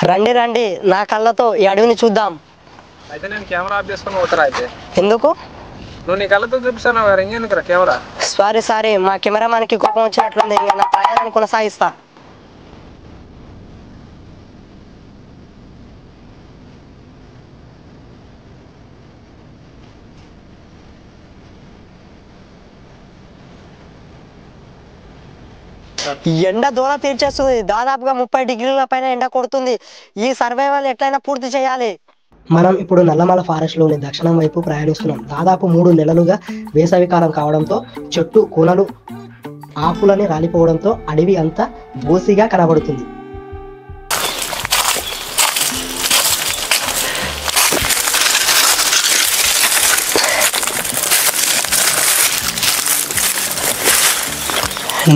రండి రండి నా కళ్ళతో ఈ అడవిని చూద్దాం. అయితే నేను కెమెరా ఆఫ్ చేసుకొని పోతారా? అయితే ఎందుకు? నువ్వు నీ కళ్ళతో చూపిస్తాను ఇంకెందుకురా కెమెరా? సారీ మా కెమెరామాన్కి కోపం వచ్చినట్లుంది. ఇంకా నా ప్రయాణాన్ని కొనసాగిస్తా. ఎండ దూర తీర్చేస్తుంది. దాదాపుగా 30 డిగ్రీల పైన ఎండ కొడుతుంది. ఈ సర్వైవల్ ఎట్లయినా పూర్తి చేయాలి. మనం ఇప్పుడు నల్లమల ఫారెస్ట్లోని దక్షిణం వైపు ప్రయాణిస్తున్నాం. దాదాపు 3 నెలలుగా వేసవికాలం కావడంతో చెట్టు కొనలు ఆకులని రాలిపోవడంతో అడవి అంతా బూసిగా కనబడుతుంది.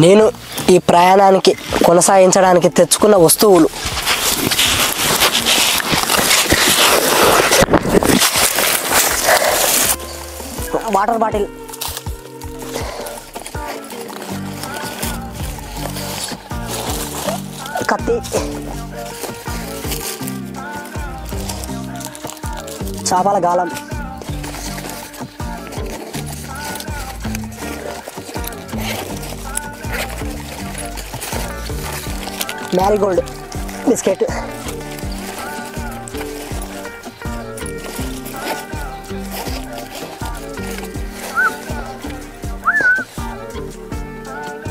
నేను ఈ ప్రయాణానికి కొనసాగించడానికి తెచ్చుకున్న వస్తువులు: వాటర్ బాటిల్, కత్తి, చేపల గాలం, Marie Gold biscuit,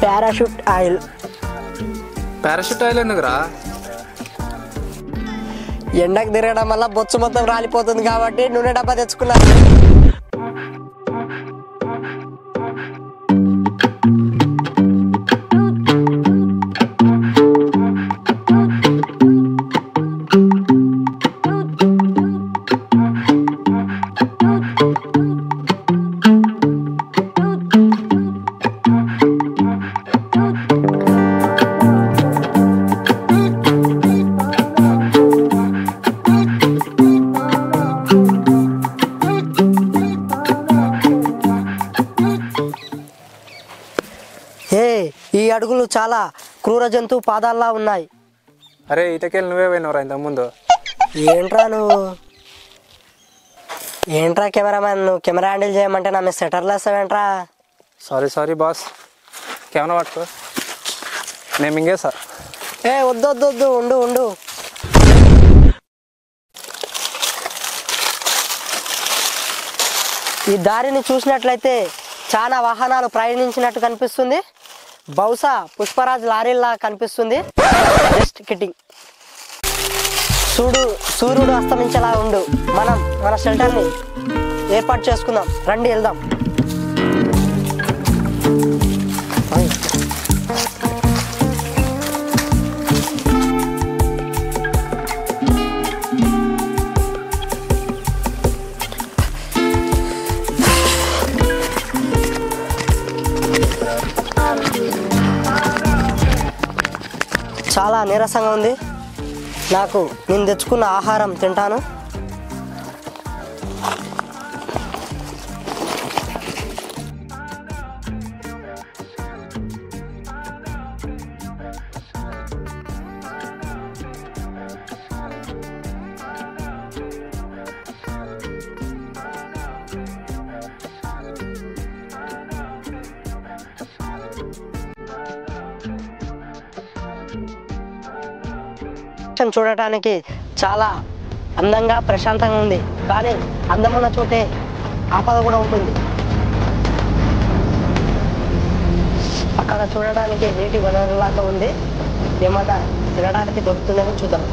parachute oil. Parachute oil ఎందుకురా? ఎండకు తిరగడం వల్ల బొచ్చు మొత్తం రాలిపోతుంది కాబట్టి నూనె డబ్బా తెచ్చుకున్నా. ఈ అడుగులు చాలా క్రూర జంతువు పాదాల్లా ఉన్నాయి. అరే ఇటకెళ్ళి నువ్వే పోయినవరా ఇంతకుముందు? ఏంట్రా కెమెరామ్యాన్, నువ్వు కెమెరా హ్యాండిల్ చేయమంటే నా మీద సెటర్లు వేస్తావేంట్రా? సారీ బాస్, కెమెరా పట్టుకో, నేను మింగేసా. వద్దు ఉండు. ఈ దారిని చూసినట్లయితే చాలా వాహనాలు ప్రయాణించినట్టు కనిపిస్తుంది. బహుశా పుష్పరాజ్ లారీలా కనిపిస్తుంది. జస్ట్ కిట్టింగ్. సూర్యుడు అస్తమించేలా ఉండు. మనం మన షెల్టర్ని ఏర్పాటు చేసుకుందాం. రండి వెళ్దాం. చాలా నీరసంగా ఉంది. నేను తెచ్చుకున్న ఆహారం తింటాను. చూడటానికి చాలా అందంగా ప్రశాంతంగా ఉంది. కానీ అందమైన చోటే ఆపద కూడా ఉంటుంది. అక్కడ చూడడానికి నీటి వనరులాగా ఉంది. ఏమన్నా తినడానికి దొరుకుతుందేమో చూద్దాం.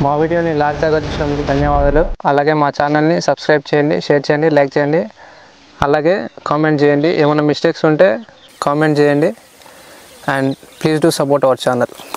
మా వీడియోని లాస్ట్ దాకా చూసినందుకు ధన్యవాదాలు. అలాగే మా ఛానల్ని సబ్స్క్రైబ్ చేయండి, షేర్ చేయండి, లైక్ చేయండి. అలాగే కామెంట్ చేయండి. ఏమైనా మిస్టేక్స్ ఉంటే కామెంట్ చేయండి. And please do support our channel.